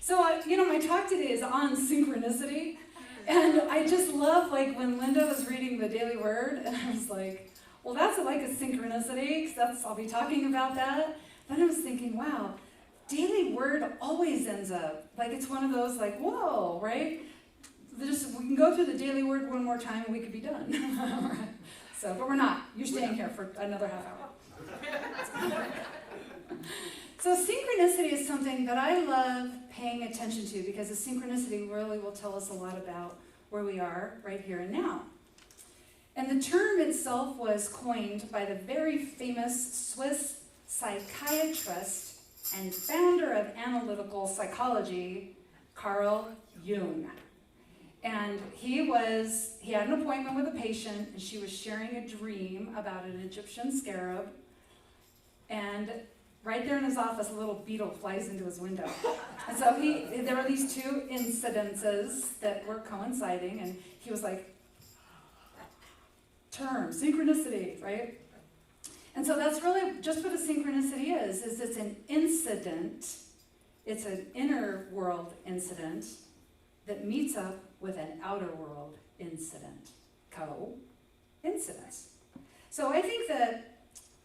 So, my talk today is on synchronicity, and I just love, like, when Linda was reading the Daily Word, and I was like, well, that's like a synchronicity, because I'll be talking about that. Then I was thinking, wow, Daily Word always ends up, like, it's one of those, like, whoa, right? We can go through the Daily Word one more time, and we could be done. So, but we're not. You're staying here for another half hour. So synchronicity is something that I love paying attention to because the synchronicity really will tell us a lot about where we are right here and now. And the term itself was coined by the very famous Swiss psychiatrist and founder of analytical psychology, Carl Jung. And he had an appointment with a patient, and she was sharing a dream about an Egyptian scarab, and right there in his office, a little beetle flies into his window. And so there were these two incidences that were coinciding, and he was like, term, synchronicity, right? And so that's really just what a synchronicity is it's an incident, it's an inner world incident that meets up with an outer world incident. Coincidence. So I think that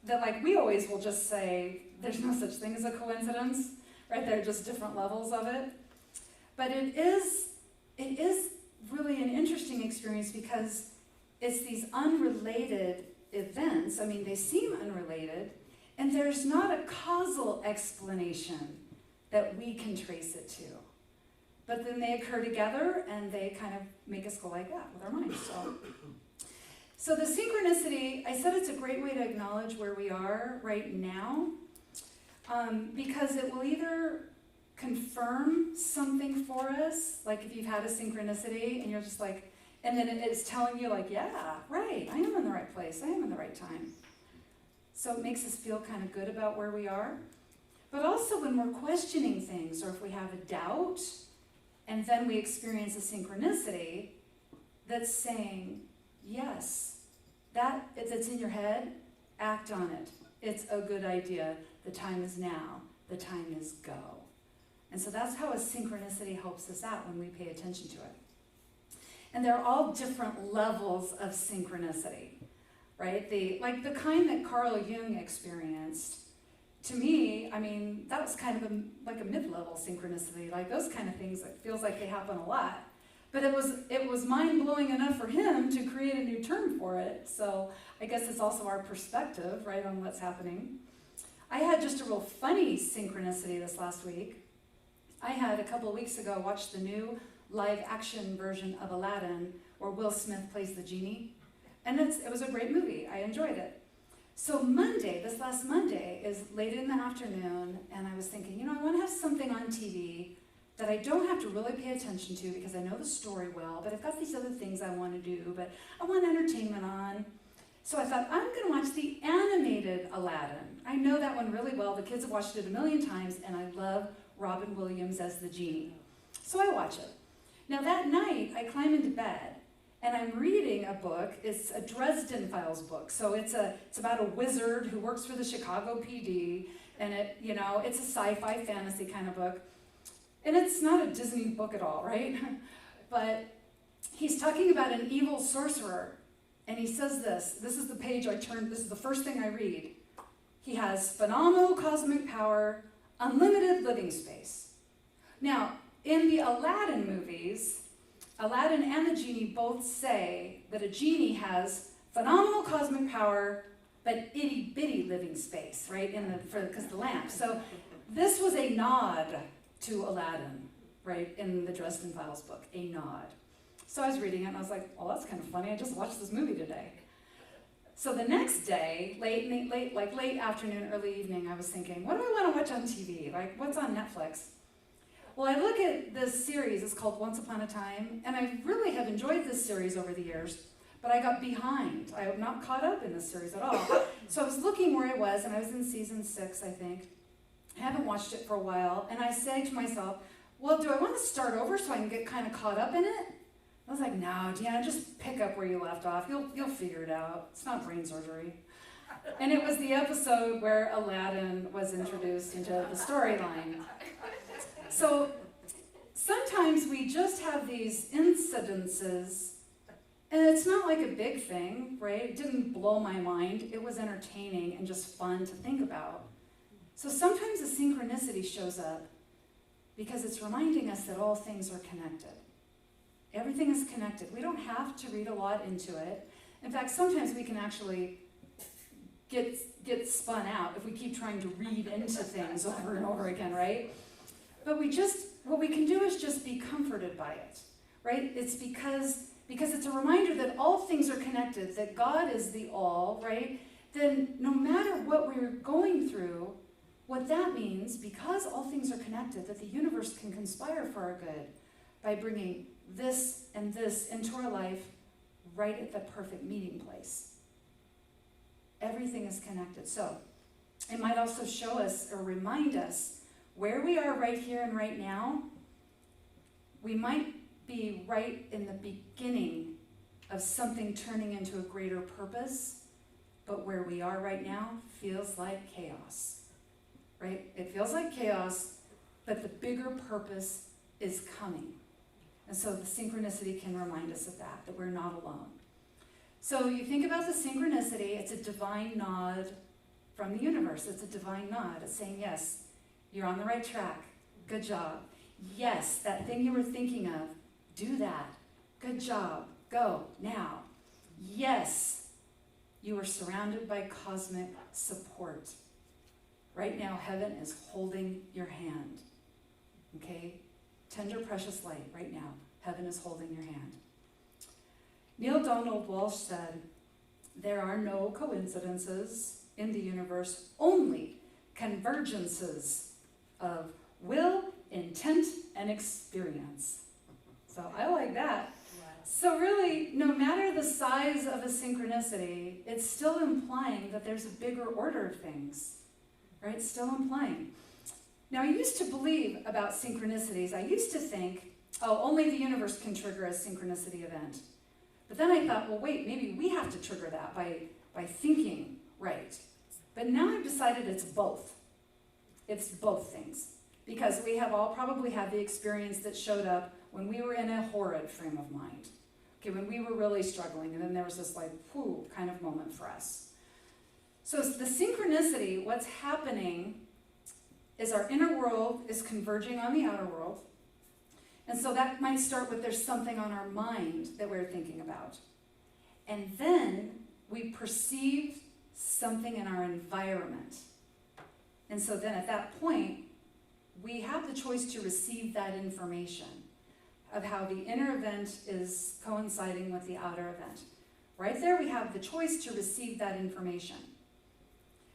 like we always will just say, there's no such thing as a coincidence, right? There are just different levels of it. But it is really an interesting experience because it's these unrelated events. I mean, they seem unrelated, and there's not a causal explanation that we can trace it to. But then they occur together, and they kind of make us go like that with our minds. So the synchronicity, I said it's a great way to acknowledge where we are right now, because it will either confirm something for us, like if you've had a synchronicity and you're just like, and then it's telling you like, yeah, right, I am in the right place, I am in the right time. So it makes us feel kind of good about where we are. But also when we're questioning things, or if we have a doubt, and then we experience a synchronicity that's saying, yes, that's in your head, act on it. It's a good idea. The time is now. The time is go. And so that's how a synchronicity helps us out when we pay attention to it. And they're all different levels of synchronicity, right? The kind that Carl Jung experienced, to me, I mean, that was kind of like a mid-level synchronicity, like those kind of things that feels like they happen a lot. But it was mind-blowing enough for him to create a new term for it. So I guess it's also our perspective, right, on what's happening. I had just a real funny synchronicity this last week. I had a couple of weeks ago watched the new live-action version of Aladdin where Will Smith plays the genie. And it was a great movie. I enjoyed it. So this last Monday, is late in the afternoon, and I was thinking, I want to have something on TV that I don't have to really pay attention to because I know the story well, but I've got these other things I want to do, but I want entertainment on. So I thought, I'm going to watch the animated Aladdin. I know that one really well. The kids have watched it a million times, and I love Robin Williams as the genie. So I watch it. Now that night, I climb into bed, and I'm reading a book. It's a Dresden Files book. So it's about a wizard who works for the Chicago PD, and it's a sci-fi fantasy kind of book. And it's not a Disney book at all, right? But he's talking about an evil sorcerer. And he says this is the page this is the first thing I read. He has phenomenal cosmic power, unlimited living space. Now, in the Aladdin movies, Aladdin and the genie both say that a genie has phenomenal cosmic power, but itty-bitty living space, right, because the lamp. So this was a nod to Aladdin, right, in the Dresden Files book, a nod. So I was reading it, and I was like, oh, that's kind of funny. I just watched this movie today. So the next day, late afternoon, early evening, I was thinking, what do I want to watch on TV? Like, what's on Netflix? Well, I look at this series. It's called Once Upon a Time, and I really have enjoyed this series over the years, but I got behind. I have not caught up in this series at all. So I was looking where I was, and I was in season 6, I think. I haven't watched it for a while, and I say to myself, well, do I want to start over so I can get kind of caught up in it? I was like, no, Deanna, just pick up where you left off. You'll figure it out. It's not brain surgery. And it was the episode where Aladdin was introduced into the storyline. So sometimes we just have these incidences, and it's not like a big thing, right? It didn't blow my mind. It was entertaining and just fun to think about. So sometimes a synchronicity shows up because it's reminding us that all things are connected. Everything is connected. We don't have to read a lot into it. In fact, sometimes we can actually get spun out if we keep trying to read into things over and over again, right? But what we can do is just be comforted by it, right? It's because it's a reminder that all things are connected, that God is the all, right? Then no matter what we're going through, what that means, because all things are connected, that the universe can conspire for our good by bringing this and this into our life right at the perfect meeting place. Everything is connected. So it might also show us or remind us where we are right here and right now. We might be right in the beginning of something turning into a greater purpose, but where we are right now feels like chaos, right? It feels like chaos, but the bigger purpose is coming. And so the synchronicity can remind us of that we're not alone. So you think about the synchronicity, it's a divine nod from the universe. It's a divine nod. It's saying, yes, you're on the right track. Good job. Yes, that thing you were thinking of, do that. Good job. Go now. Yes, you are surrounded by cosmic support. Right now, heaven is holding your hand. Okay? Tender, precious light right now. Heaven is holding your hand. Neil Donald Walsh said, there are no coincidences in the universe, only convergences of will, intent, and experience. So I like that. So really, no matter the size of a synchronicity, it's still implying that there's a bigger order of things, right? It's still implying. Now, I used to believe about synchronicities. I used to think, oh, only the universe can trigger a synchronicity event. But then I thought, well, wait, maybe we have to trigger that by thinking right. But now I've decided it's both. It's both things. Because we have all probably had the experience that showed up when we were in a horrid frame of mind. Okay, when we were really struggling, and then there was this like, whoo, kind of moment for us. So the synchronicity, what's happening is our inner world is converging on the outer world. And so that might start with there's something on our mind that we're thinking about. And then we perceive something in our environment. And so then at that point, we have the choice to receive that information of how the inner event is coinciding with the outer event. Right there, we have the choice to receive that information.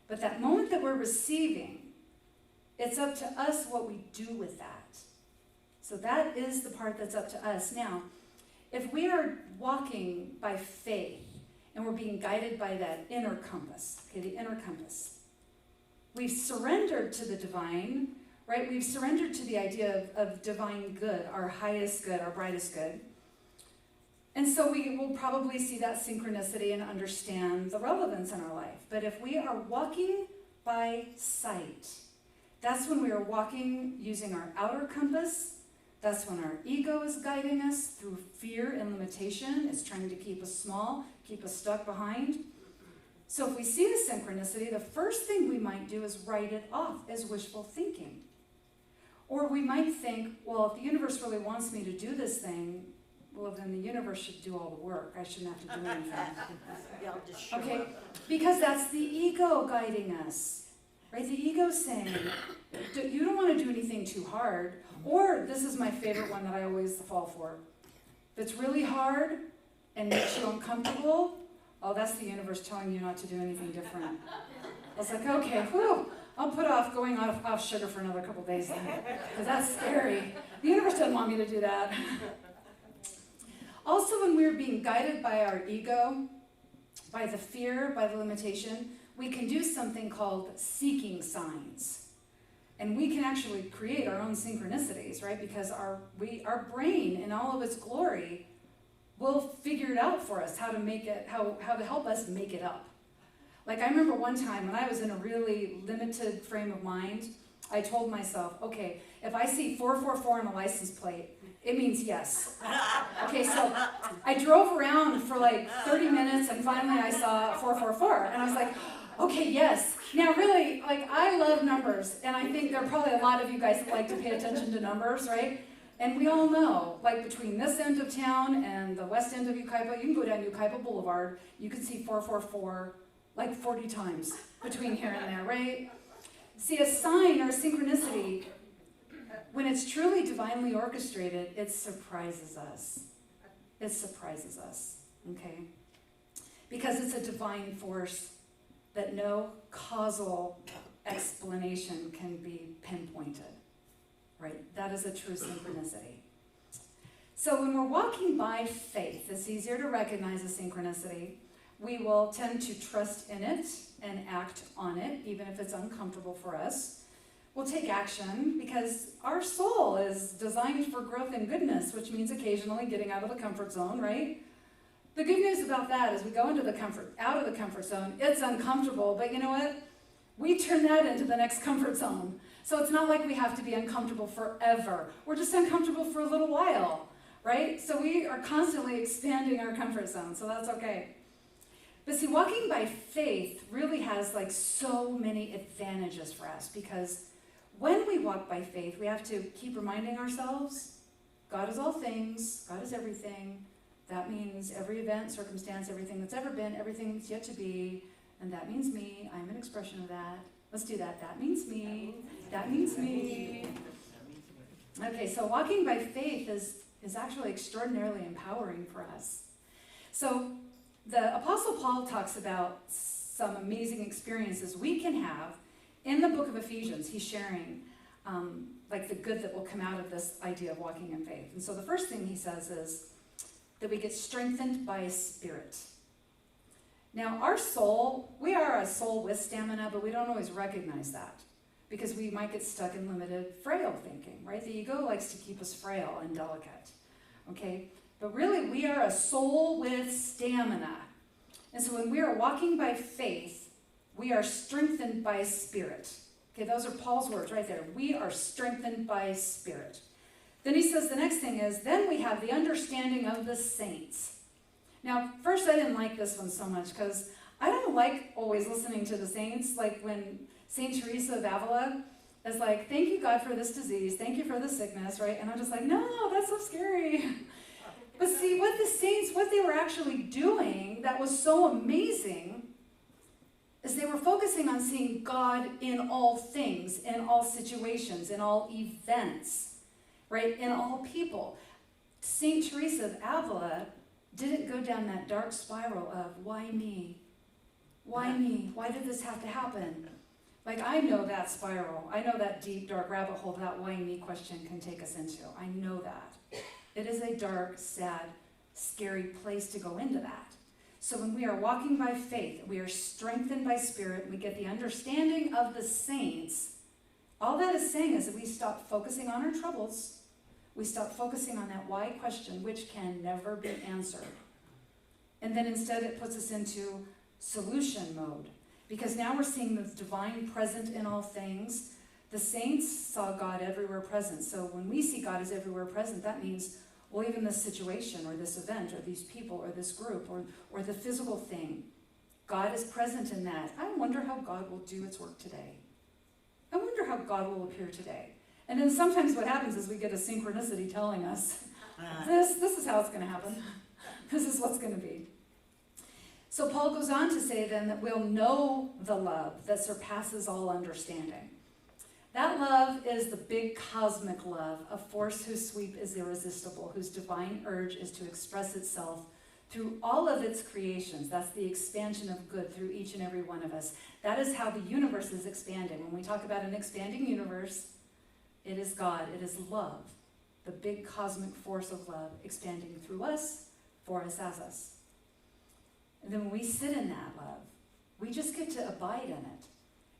But that moment that we're receiving, it's up to us what we do with that. So that is the part that's up to us. Now, if we are walking by faith and we're being guided by that inner compass, okay, the inner compass, we've surrendered to the divine, right? We've surrendered to the idea of divine good, our highest good, our brightest good. And so we will probably see that synchronicity and understand the relevance in our life. But if we are walking by sight, that's when we are walking using our outer compass. That's when our ego is guiding us through fear and limitation. It's trying to keep us small, keep us stuck behind. So if we see the synchronicity, the first thing we might do is write it off as wishful thinking. Or we might think, well, if the universe really wants me to do this thing, well, then the universe should do all the work. I shouldn't have to do anything. Yeah, I'll just show Okay, up. because that's the ego guiding us. Right? The ego's saying, you don't want to do anything too hard. Or, this is my favorite one that I always fall for. If it's really hard and makes you uncomfortable, oh, that's the universe telling you not to do anything different. I was like, okay, whew, I'll put off going off sugar for another couple days then, because that's scary. The universe doesn't want me to do that. Also, when we're being guided by our ego, by the fear, by the limitation, we can do something called seeking signs. And we can actually create our own synchronicities, right? Because our brain, in all of its glory, will figure it out for us, how to help us make it up. Like I remember one time when I was in a really limited frame of mind, I told myself, okay, if I see 444 on a license plate, it means yes. Okay, so I drove around for like 30 minutes and finally I saw 444 and I was like, okay, yes. Now really, like I love numbers and I think there are probably a lot of you guys that like to pay attention to numbers, right? And we all know, like between this end of town and the west end of Yucaipa, you can go down Yucaipa Boulevard, you can see 444 like 40 times between here and there, right? See, a sign or a synchronicity, when it's truly divinely orchestrated, it surprises us. It surprises us, okay? Because it's a divine force that no causal explanation can be pinpointed, right? That is a true synchronicity. So when we're walking by faith, it's easier to recognize a synchronicity. We will tend to trust in it and act on it, even if it's uncomfortable for us. We'll take action because our soul is designed for growth and goodness, which means occasionally getting out of the comfort zone, right? The good news about that is we go into out of the comfort zone, it's uncomfortable, but you know what? We turn that into the next comfort zone. So it's not like we have to be uncomfortable forever. We're just uncomfortable for a little while, right? So we are constantly expanding our comfort zone, so that's okay. But see, walking by faith really has like so many advantages for us because when we walk by faith, we have to keep reminding ourselves, God is all things, God is everything. That means every event, circumstance, everything that's ever been, everything that's yet to be, and that means me. I'm an expression of that. Let's do that. That means me. That means me. Okay, so walking by faith is actually extraordinarily empowering for us. So the Apostle Paul talks about some amazing experiences we can have in the book of Ephesians. He's sharing like the good that will come out of this idea of walking in faith. And so the first thing he says is that we get strengthened by a spirit. Now our soul, we are a soul with stamina, but we don't always recognize that because we might get stuck in limited, frail thinking, right? The ego likes to keep us frail and delicate, okay? But really, we are a soul with stamina. And so when we are walking by faith, we are strengthened by spirit. Okay, those are Paul's words right there. We are strengthened by spirit. Then he says the next thing is, then we have the understanding of the saints. Now, first I didn't like this one so much because I don't like always listening to the saints, like when Saint Teresa of Avila is like, thank you God for this disease, thank you for the sickness, right? And I'm just like, no, that's so scary. But see, what the saints, what they were actually doing that was so amazing is they were focusing on seeing God in all things, in all situations, in all events, right? In all people. Saint Teresa of Avila didn't go down that dark spiral of, why me? Why me? Why did this have to happen? Like, I know that spiral. I know that deep, dark rabbit hole that why me question can take us into. I know that. It is a dark, sad, scary place to go into that. So when we are walking by faith, we are strengthened by spirit, we get the understanding of the saints. All that is saying is that we stop focusing on our troubles. We stop focusing on that why question, which can never be answered. And then instead it puts us into solution mode. Because now we're seeing the divine present in all things. The saints saw God everywhere present. So when we see God as everywhere present, that means, well, even this situation or this event or these people or this group or the physical thing, God is present in that. I wonder how God will do its work today. I wonder how God will appear today. And then sometimes what happens is we get a synchronicity telling us, this is how it's going to happen. This is what's going to be. So Paul goes on to say then that we'll know the love that surpasses all understanding. That love is the big cosmic love, a force whose sweep is irresistible, whose divine urge is to express itself through all of its creations. That's the expansion of good through each and every one of us. That is how the universe is expanding. When we talk about an expanding universe, it is God, it is love, the big cosmic force of love expanding through us, for us, as us. And then when we sit in that love, we just get to abide in it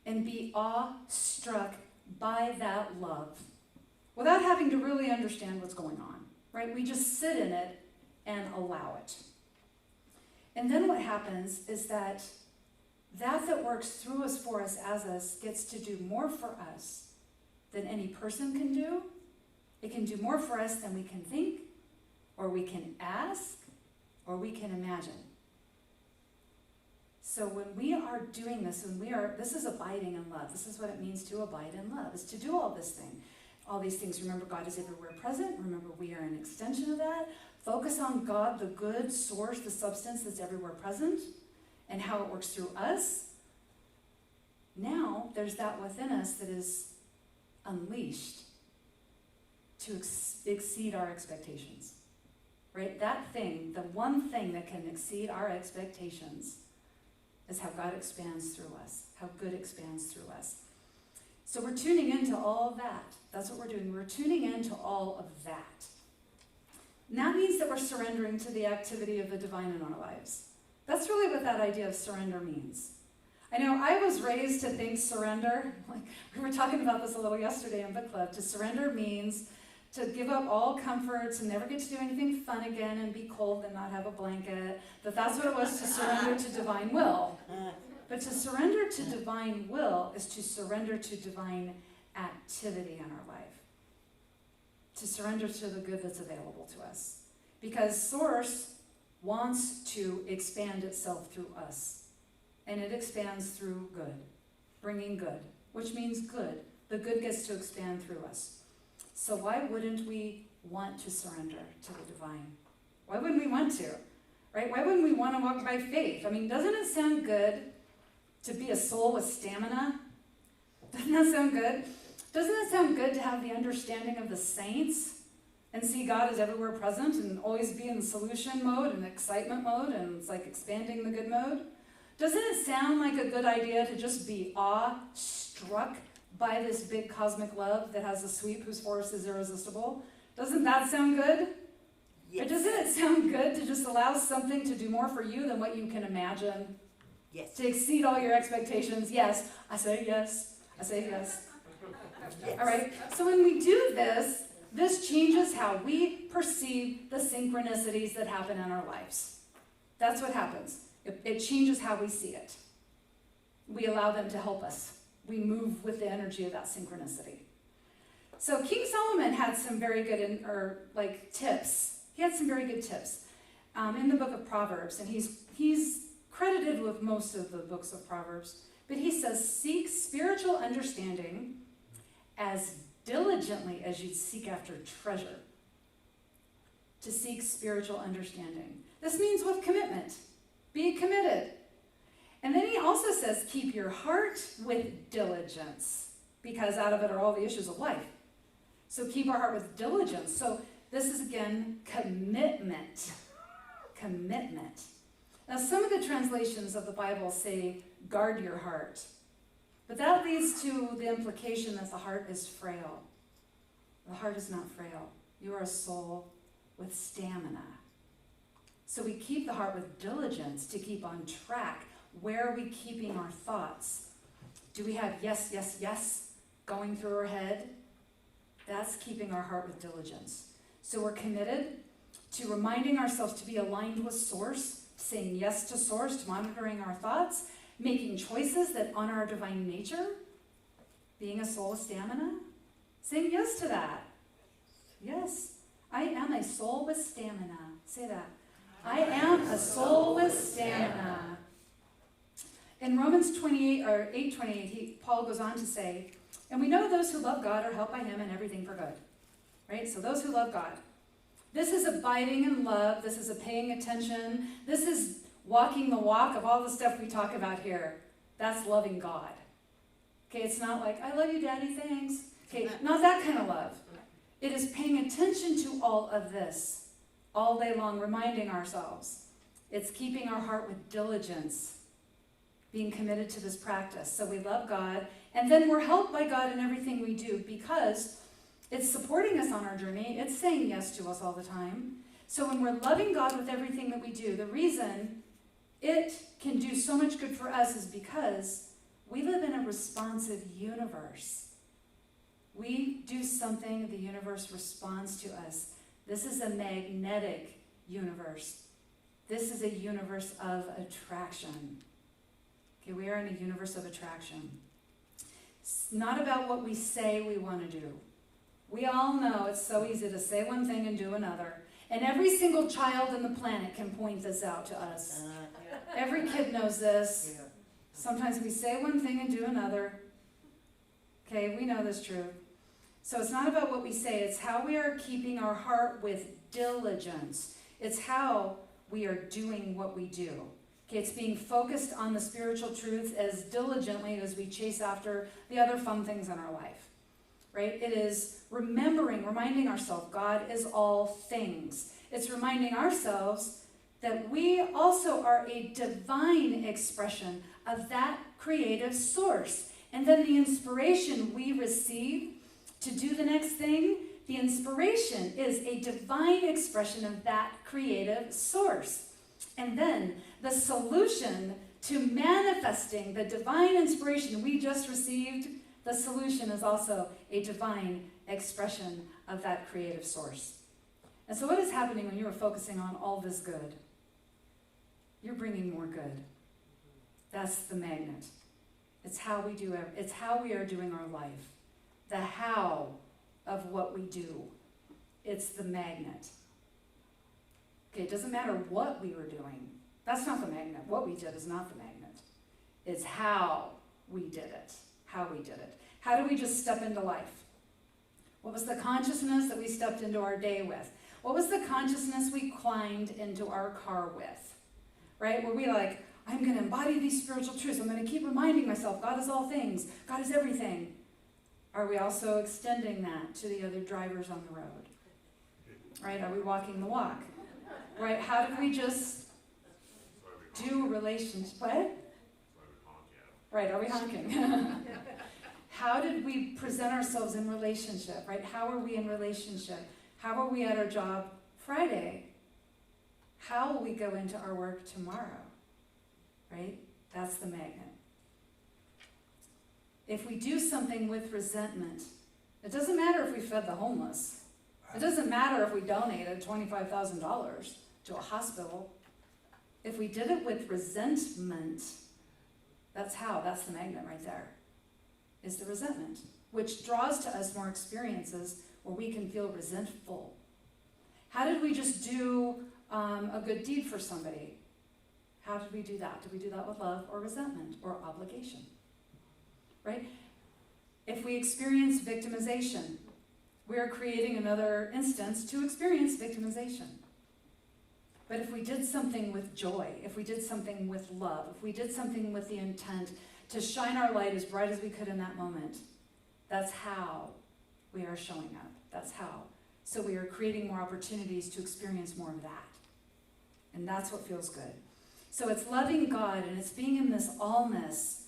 and be awestruck by that love without having to really understand what's going on, right? We just sit in it and allow it. And then what happens is that works through us, for us, as us, gets to do more for us than any person can do. It can do more for us than we can think, or we can ask, or we can imagine. So when we are doing this, this is abiding in love. This is what it means to abide in love, is to do all these things. Remember, God is everywhere present. Remember, we are an extension of that. Focus on God, the good source, the substance that's everywhere present, and how it works through us. Now, there's that within us that is unleashed to exceed our expectations. Right? That thing, the one thing that can exceed our expectations is how God expands through us, how good expands through us. So we're tuning into all of that. That's what we're doing. We're tuning into all of that. And that means that we're surrendering to the activity of the divine in our lives. That's really what that idea of surrender means. I know I was raised to think surrender, like we were talking about this a little yesterday in book club, to surrender means to give up all comforts and never get to do anything fun again and be cold and not have a blanket. That's what it was to surrender to divine will. But to surrender to divine will is to surrender to divine activity in our life. To surrender to the good that's available to us. Because Source wants to expand itself through us. And it expands through good, bringing good, which means good. The good gets to expand through us. So why wouldn't we want to surrender to the divine? Why wouldn't we want to? Right? Why wouldn't we want to walk by faith? I mean, doesn't it sound good to be a soul with stamina? Doesn't that sound good? Doesn't it sound good to have the understanding of the saints and see God as everywhere present and always be in solution mode and excitement mode and it's like expanding the good mode? Doesn't it sound like a good idea to just be awe-struck by this big cosmic love that has a sweep whose force is irresistible? Doesn't that sound good? Yes. Or doesn't it sound good to just allow something to do more for you than what you can imagine? Yes. To exceed all your expectations? Yes. I say yes. I say yes. Yes. All right? So when we do this, this changes how we perceive the synchronicities that happen in our lives. That's what happens. It changes how we see it. We allow them to help us. We move with the energy of that synchronicity. So King Solomon had some very good tips. He had some very good tips in the book of Proverbs, and he's credited with most of the books of Proverbs. But he says, seek spiritual understanding as diligently as you'd seek after treasure. To seek spiritual understanding. This means with commitment. Be committed. And then he also says, keep your heart with diligence, because out of it are all the issues of life. So keep our heart with diligence. So this is, again, commitment. Commitment. Now, some of the translations of the Bible say, guard your heart. But that leads to the implication that the heart is frail. The heart is not frail. You are a soul with stamina. So we keep the heart with diligence to keep on track. Where are we keeping our thoughts? Do we have yes, yes, yes going through our head? That's keeping our heart with diligence. So we're committed to reminding ourselves to be aligned with Source, saying yes to Source, to monitoring our thoughts, making choices that honor our divine nature, being a soul with stamina, saying yes to that. Yes, I am a soul with stamina. Say that. I am a soul with stamina. In Romans 8:28, Paul goes on to say, and we know those who love God are helped by him and everything for good. Right? So those who love God. This is abiding in love. This is a paying attention. This is walking the walk of all the stuff we talk about here. That's loving God. Okay, it's not like, I love you, Daddy, thanks. Okay, not that kind of love. It is paying attention to all of this all day long, reminding ourselves. It's keeping our heart with diligence, being committed to this practice. So we love God, and then we're helped by God in everything we do because it's supporting us on our journey. It's saying yes to us all the time. So when we're loving God with everything that we do, the reason it can do so much good for us is because we live in a responsive universe. We do something, the universe responds to us. This is a magnetic universe. This is a universe of attraction. Okay, we are in a universe of attraction. It's not about what we say we want to do. We all know it's so easy to say one thing and do another. And every single child on the planet can point this out to us. Every kid knows this. Sometimes we say one thing and do another. Okay, we know this truth. So it's not about what we say, it's how we are keeping our heart with diligence. It's how we are doing what we do. Okay, it's being focused on the spiritual truths as diligently as we chase after the other fun things in our life. Right? It is reminding ourselves God is all things. It's reminding ourselves that we also are a divine expression of that creative source. And then the inspiration we receive to do the next thing, the inspiration is a divine expression of that creative source. And then the solution to manifesting the divine inspiration we just received, the solution is also a divine expression of that creative source. And so what is happening when you are focusing on all this good? You're bringing more good. That's the magnet. It's how we do it. It's how we are doing our life. The how of what we do. It's the magnet. Okay, it doesn't matter what we were doing. That's not the magnet. What we did is not the magnet. It's how we did it. How we did it. How do we just step into life? What was the consciousness that we stepped into our day with? What was the consciousness we climbed into our car with? Right? Were we like, I'm going to embody these spiritual truths. I'm going to keep reminding myself, God is all things. God is everything. Are we also extending that to the other drivers on the road? Right? Are we walking the walk? Right? How did we just do relations? What? Right, are we honking? How did we present ourselves in relationship, right? How are we in relationship? How are we at our job Friday? How will we go into our work tomorrow? Right? That's the magnet. If we do something with resentment, it doesn't matter if we fed the homeless. It doesn't matter if we donated $25,000 to a hospital. If we did it with resentment, that's the magnet right there, is the resentment, which draws to us more experiences where we can feel resentful. How did we just do a good deed for somebody? How did we do that? Did we do that with love or resentment or obligation? Right? If we experience victimization, we are creating another instance to experience victimization. But if we did something with joy, if we did something with love, if we did something with the intent to shine our light as bright as we could in that moment, that's how we are showing up. That's how. So we are creating more opportunities to experience more of that. And that's what feels good. So it's loving God and it's being in this allness.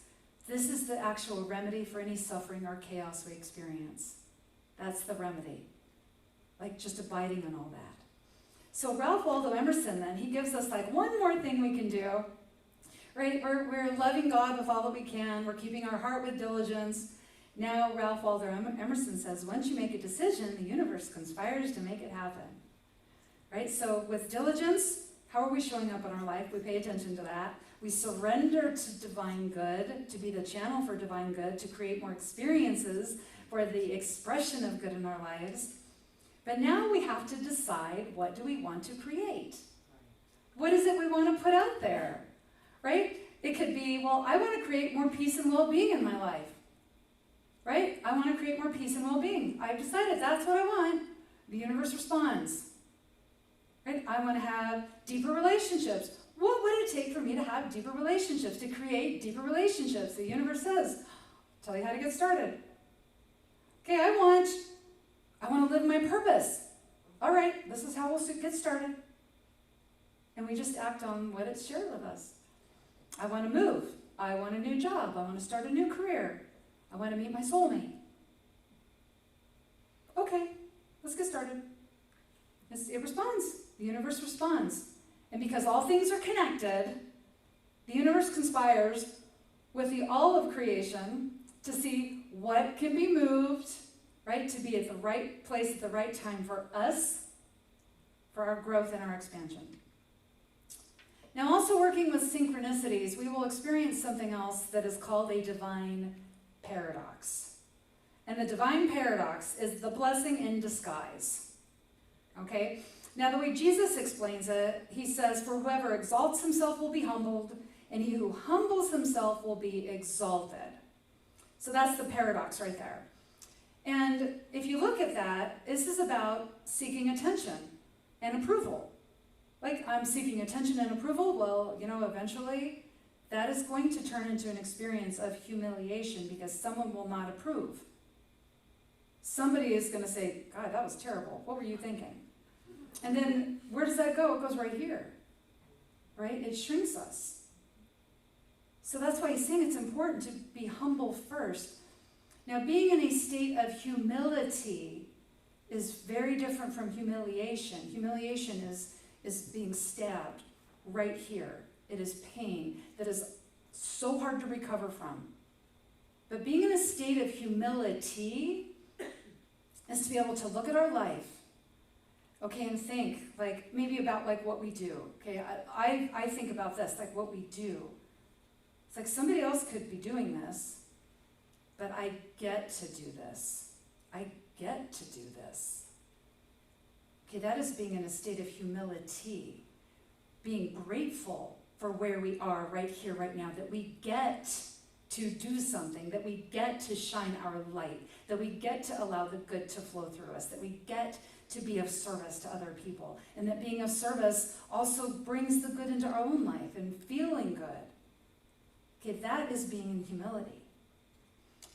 This is the actual remedy for any suffering or chaos we experience. That's the remedy. Like just abiding in all that. So Ralph Waldo Emerson then, he gives us like one more thing we can do. Right? We're loving God with all that we can. We're keeping our heart with diligence. Now Ralph Waldo Emerson says, once you make a decision, the universe conspires to make it happen. Right? So with diligence, how are we showing up in our life? We pay attention to that. We surrender to divine good, to be the channel for divine good, to create more experiences for the expression of good in our lives. But now we have to decide, what do we want to create? What is it we want to put out there? Right? It could be, well, I want to create more peace and well-being in my life. Right? I want to create more peace and well-being. I've decided that's what I want. The universe responds. Right? I want to have deeper relationships. What would it take for me to have deeper relationships, to create deeper relationships? The universe says, I'll tell you how to get started. Okay, I want to live my purpose. All right, this is how we'll get started. And we just act on what it's shared with us. I want to move. I want a new job. I want to start a new career. I want to meet my soulmate. Okay, let's get started. It responds. The universe responds. And because all things are connected, the universe conspires with the all of creation to see what can be moved, right? To be at the right place at the right time for us, for our growth and our expansion. Now, also working with synchronicities, we will experience something else that is called a divine paradox. And the divine paradox is the blessing in disguise. Okay? Now, the way Jesus explains it, he says, for whoever exalts himself will be humbled, and he who humbles himself will be exalted. So that's the paradox right there. And if you look at that, this is about seeking attention and approval. Like, I'm seeking attention and approval. Well, eventually that is going to turn into an experience of humiliation because someone will not approve. Somebody is going to say, God, that was terrible. What were you thinking? And then where does that go? It goes right here, right? It shrinks us. So that's why he's saying it's important to be humble first. Now, being in a state of humility is very different from humiliation. Humiliation is being stabbed right here. It is pain that is so hard to recover from. But being in a state of humility is to be able to look at our life, okay, and think, like, maybe about, like, what we do, okay? I think about this, like, what we do. It's like somebody else could be doing this, but I get to do this. I get to do this. Okay, that is being in a state of humility, being grateful for where we are right here, right now, that we get to do something, that we get to shine our light, that we get to allow the good to flow through us, that we get to be of service to other people, and that being of service also brings the good into our own life and feeling good. Okay, that is being in humility.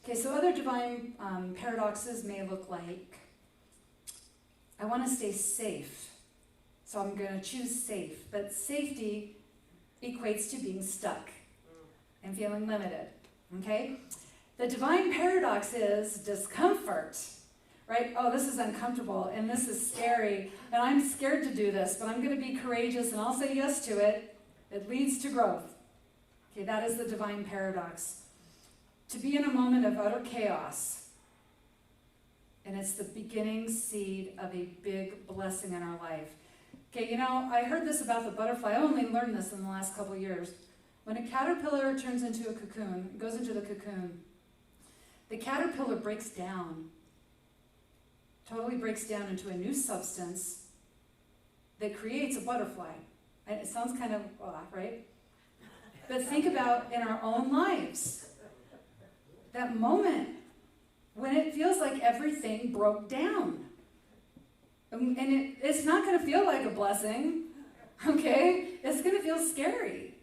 Okay, so other divine paradoxes may look like, I want to stay safe, so I'm going to choose safe, but safety equates to being stuck and feeling limited. Okay? The divine paradox is discomfort, right? Oh, this is uncomfortable, and this is scary, and I'm scared to do this, but I'm going to be courageous, and I'll say yes to it. It leads to growth. Okay, that is the divine paradox. To be in a moment of utter chaos, and it's the beginning seed of a big blessing in our life. Okay, I heard this about the butterfly. I only learned this in the last couple of years. When a caterpillar turns into a cocoon, goes into the cocoon, the caterpillar breaks down, totally breaks down into a new substance that creates a butterfly. And it sounds kind of odd, right? But think about in our own lives, that moment when it feels like everything broke down. And it's not going to feel like a blessing, okay? It's going to feel scary.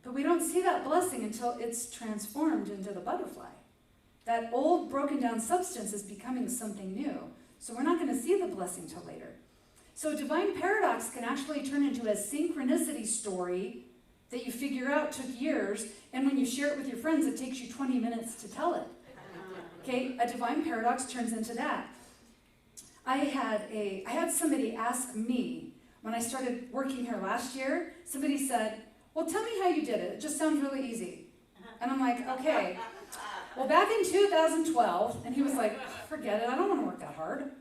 But we don't see that blessing until it's transformed into the butterfly. That old broken down substance is becoming something new. So we're not going to see the blessing till later. So divine paradox can actually turn into a synchronicity story that you figure out took years, and when you share it with your friends, it takes you 20 minutes to tell it. Okay, a divine paradox turns into that. I had somebody ask me, when I started working here last year, somebody said, well, tell me how you did it. It just sounds really easy. And I'm like, okay. Well, back in 2012, and he was like, forget it, I don't want to work that hard.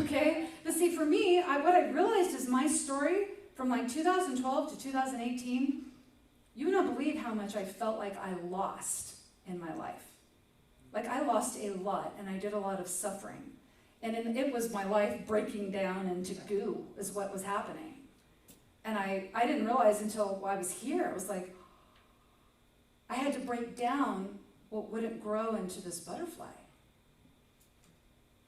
Okay? But see, for me, what I realized is my story from like 2012 to 2018, you would not believe how much I felt like I lost in my life. Like I lost a lot, and I did a lot of suffering. And it was my life breaking down into goo is what was happening. And I didn't realize until I was here, it was like, I had to break down what wouldn't grow into this butterfly.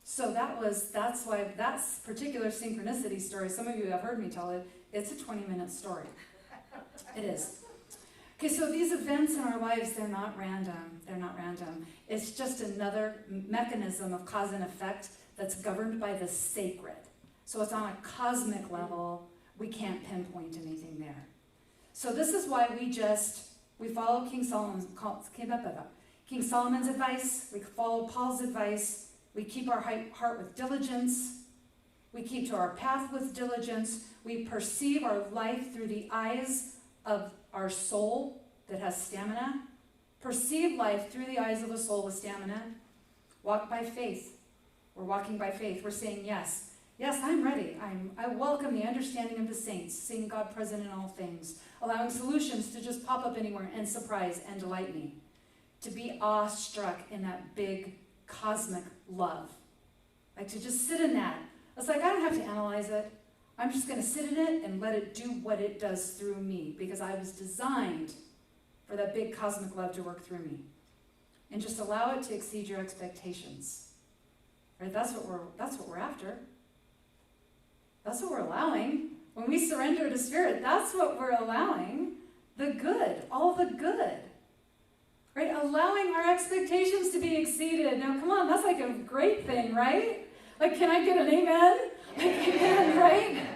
So that's why that particular synchronicity story, some of you have heard me tell it, it's a 20-minute story. It is. Okay, so these events in our lives, they're not random. They're not random. It's just another mechanism of cause and effect that's governed by the sacred. So it's on a cosmic level. We can't pinpoint anything there. So this is why we follow King Solomon's advice. We follow Paul's advice. We keep our heart with diligence. We keep to our path with diligence. We perceive our life through the eyes of our soul that has stamina. Perceive life through the eyes of a soul with stamina. Walk by faith. We're walking by faith. We're saying yes. Yes, I'm ready. I welcome the understanding of the saints, seeing God present in all things, allowing solutions to just pop up anywhere and surprise and delight me. to be awestruck in that big cosmic love. Like to just sit in that. It's like I don't have to analyze it. I'm just going to sit in it and let it do what it does through me, because I was designed for that big cosmic love to work through me. And just allow it to exceed your expectations. Right? That's what we're after. That's what we're allowing. When we surrender to Spirit, that's what we're allowing. The good, all the good. Right? Allowing our expectations to be exceeded. Now, come on, that's like a great thing, right? Like, can I get an amen? Like, amen, right?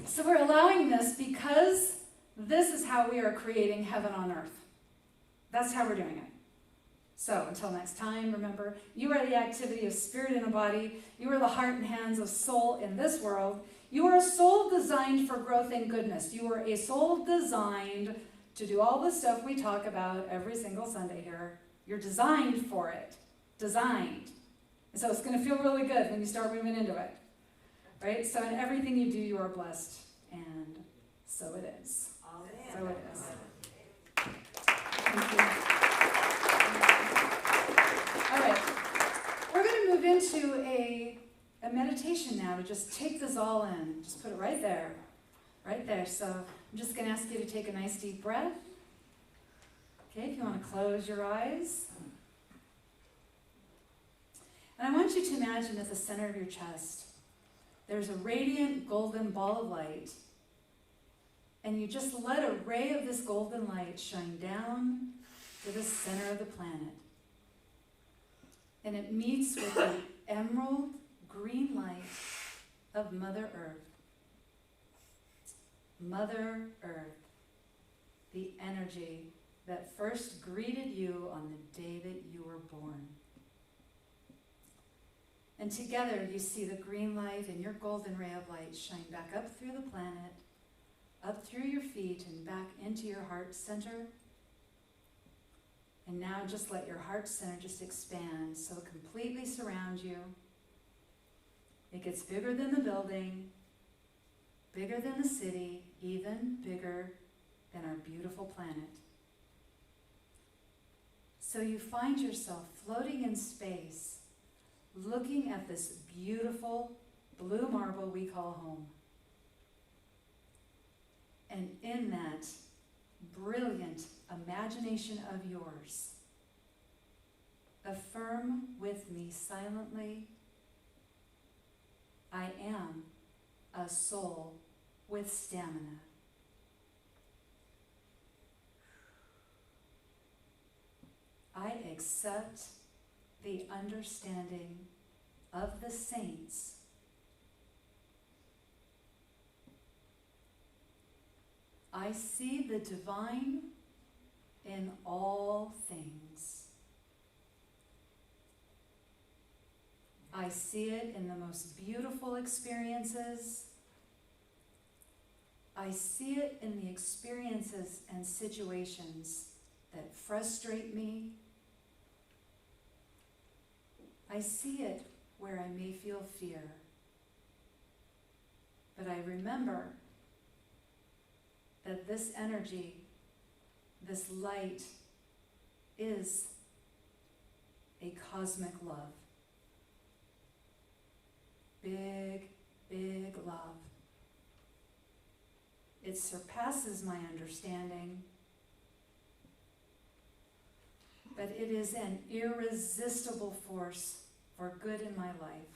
So we're allowing this because this is how we are creating heaven on earth. That's how we're doing it. So until next time, remember, you are the activity of spirit in a body. You are the heart and hands of soul in this world. You are a soul designed for growth and goodness. You are a soul designed to do all the stuff we talk about every single Sunday here. You're designed for it. Designed. And so it's going to feel really good when you start moving into it. Right? So in everything you do, you are blessed. And so it is. Amen. So it is. Thank you. All right. We're going to move into a meditation now to just take this all in. Just put it right there. Right there. So I'm just going to ask you to take a nice deep breath. Okay, if you want to close your eyes. And I want you to imagine at the center of your chest, there's a radiant golden ball of light. And you just let a ray of this golden light shine down to the center of the planet. And it meets with the emerald green light of Mother Earth. Mother Earth, the energy that first greeted you on the day that you were born. And together you see the green light and your golden ray of light shine back up through the planet, up through your feet and back into your heart center. And now just let your heart center just expand so it completely surrounds you. It gets bigger than the building, bigger than the city, even bigger than our beautiful planet. So you find yourself floating in space, looking at this beautiful blue marble we call home. And in that brilliant imagination of yours, affirm with me silently, I am a soul with stamina. I accept the understanding of the saints. I see the divine in all things. I see it in the most beautiful experiences. I see it in the experiences and situations that frustrate me. I see it where I may feel fear. But I remember that this energy, this light, is a cosmic love. Big, big love. It surpasses my understanding, but it is an irresistible force for good in my life.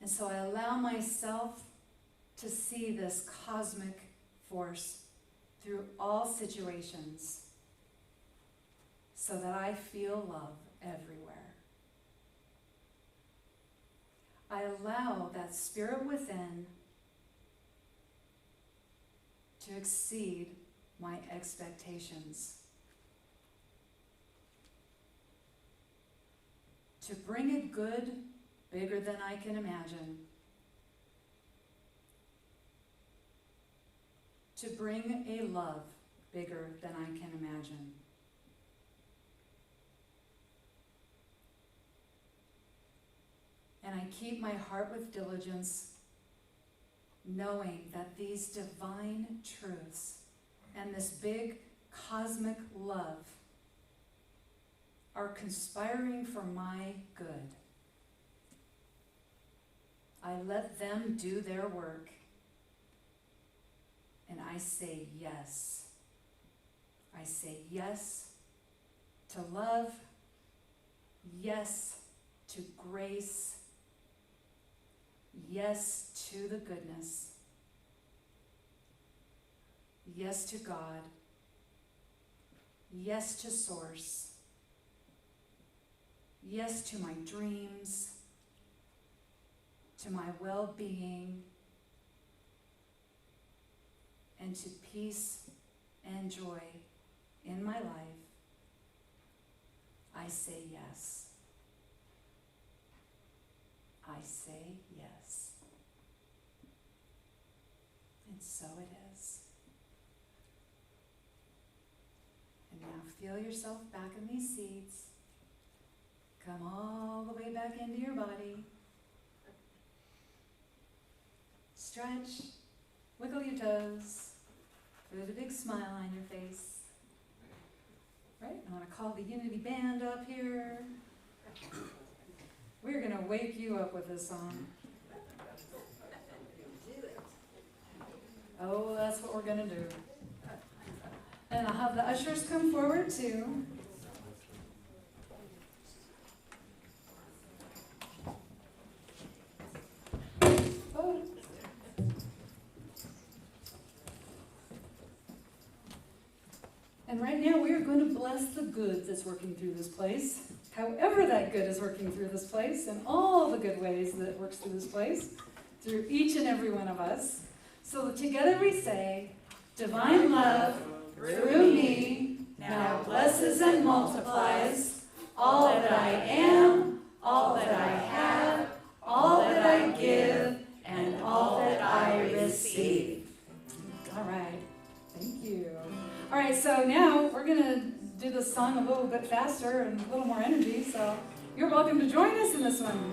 And so I allow myself to see this cosmic force through all situations so that I feel love everywhere. I allow that spirit within to exceed my expectations, to bring a good bigger than I can imagine, to bring a love bigger than I can imagine. And I keep my heart with diligence, knowing that these divine truths and this big cosmic love are conspiring for my good. I let them do their work, and I say yes. I say yes to love, yes to grace, yes to the goodness, yes to God, yes to Source, yes to my dreams, to my well-being, and to peace and joy in my life. I say yes. I say yes. And so it is. And now feel yourself back in these seats. Come all the way back into your body. Stretch, wiggle your toes, put a big smile on your face. Right, I want to call the Unity Band up here. We're going to wake you up with this song. Oh, that's what we're going to do. And I'll have the ushers come forward too. Oh. And right now we are going to bless the good that's working through this place. However that good is working through this place, and all the good ways that it works through this place, through each and every one of us. So together we say, divine love through me now blesses and multiplies all that I am, all that I have, all that I give, and all that I receive. All right, thank you. All right, so now we're going to do this song a little bit faster and a little more energy, so you're welcome to join us in this one.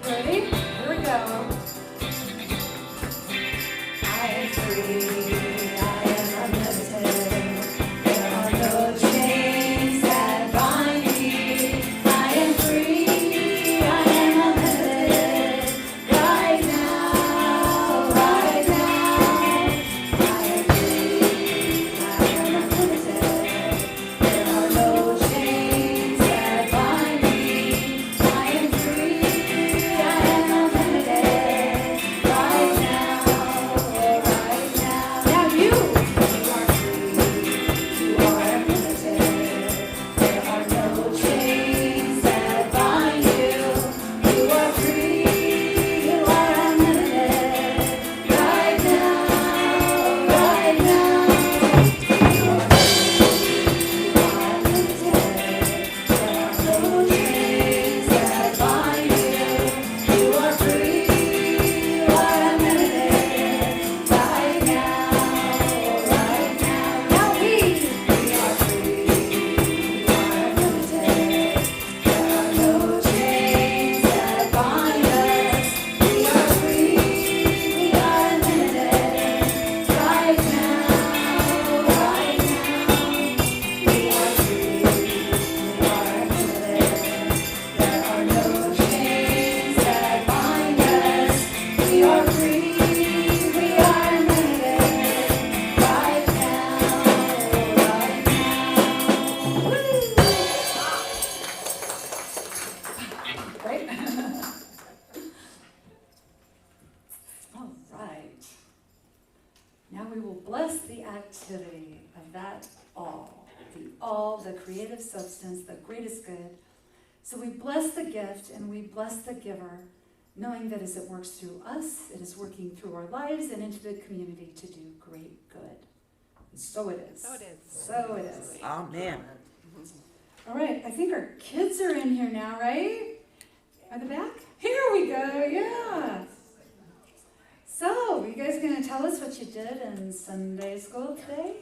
Ready? Here we go. I am free, I am unlimited, there are no chains that bind me. I am free, I am unlimited, right now, right now. I am free, I am unlimited, there are no chains that bind me. I am free, I am unlimited, right now, right now. Now you are free, you are unlimited, there are no chains that bind you. You are free, you are unlimited, right now, right now. You are free, you are unlimited, there are no chains that bind you. You are free, you are unlimited, right now, right now. Now we are free, we are unlimited, there are no chains that bind us. We are free, we are unlimited, right now, right now. We are free, we are unlimited, there are no chains that bind us. We are free, we are unlimited, right now, right now. Woo! Right? All right. Now we will bless the activity of that all, the creative substance, the greatest good. So we bless the gift and we bless the giver, knowing that as it works through us, it is working through our lives and into the community to do great good. And so it is. So it is. So it is. Amen. All right, I think our kids are in here now, right? Are they back? Here we go, yeah. So, you guys gonna tell us what you did in Sunday school today?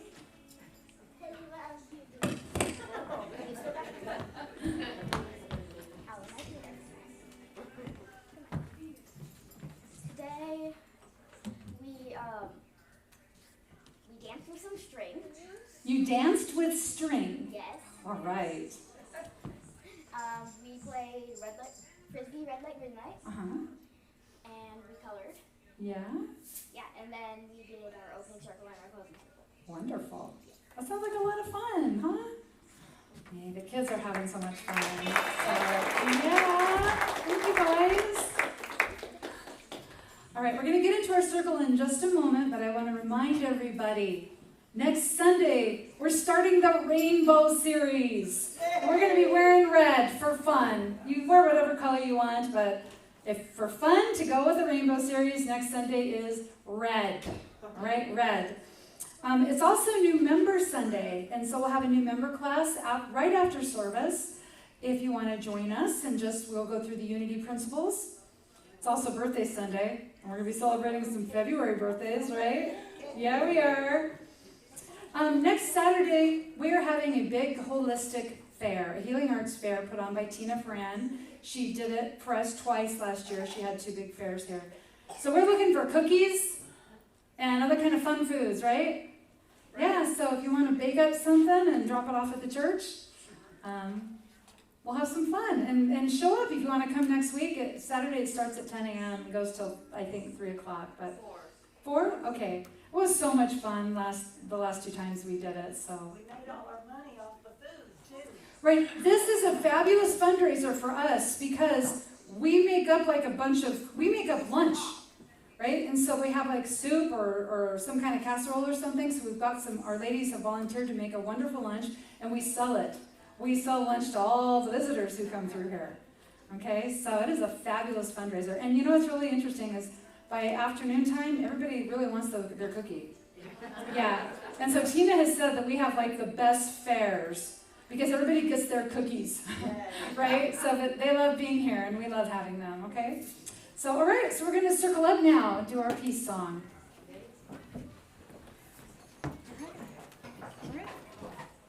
Today, we You danced with string. Yes. All right. We played frisbee, red light, green light. And we colored. Yeah. Yeah, and then we did our opening circle and our closing circle. Wonderful. That sounds like a lot of fun, huh? Hey, the kids are having so much fun. So, yeah. Thank you, guys. All right, we're going to get into our circle in just a moment, but I want to remind everybody, next Sunday, we're starting the Rainbow Series. We're going to be wearing red for fun. You wear whatever color you want, but if for fun to go with the Rainbow Series, next Sunday is red. All right, red. It's also New Member Sunday, and so we'll have a new member class right after service if you want to join us, and we'll go through the unity principles. It's also Birthday Sunday, and we're going to be celebrating some February birthdays, right? Yeah, we are. Next Saturday, we are having a big holistic fair, a healing arts fair put on by Tina Fran. She did it for us twice last year. She had 2 big fairs here. So we're looking for cookies and other kind of fun foods, right? Yeah, so if you want to bake up something and drop it off at the church, we'll have some fun. And show up if you want to come next week. Saturday it starts at 10 a.m. and goes till, I think, 3 o'clock. But 4? Okay. It was so much fun the last 2 times we did it. So. We made all our money off the food, too. Right. This is a fabulous fundraiser for us because we make up lunch. Right? And so we have like soup or some kind of casserole or something. So we've got our ladies have volunteered to make a wonderful lunch and we sell it. We sell lunch to all the visitors who come through here. Okay? So it is a fabulous fundraiser. And you know what's really interesting is by afternoon time, everybody really wants their cookie. Yeah. And so Tina has said that we have like the best fairs because everybody gets their cookies. Right? So that they love being here and we love having them. Okay? So, all right, so we're going to circle up now and do our peace song. All right.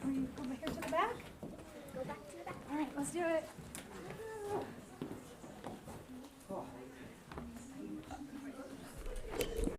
Over here to the back? Go back to the back. All right, let's do it.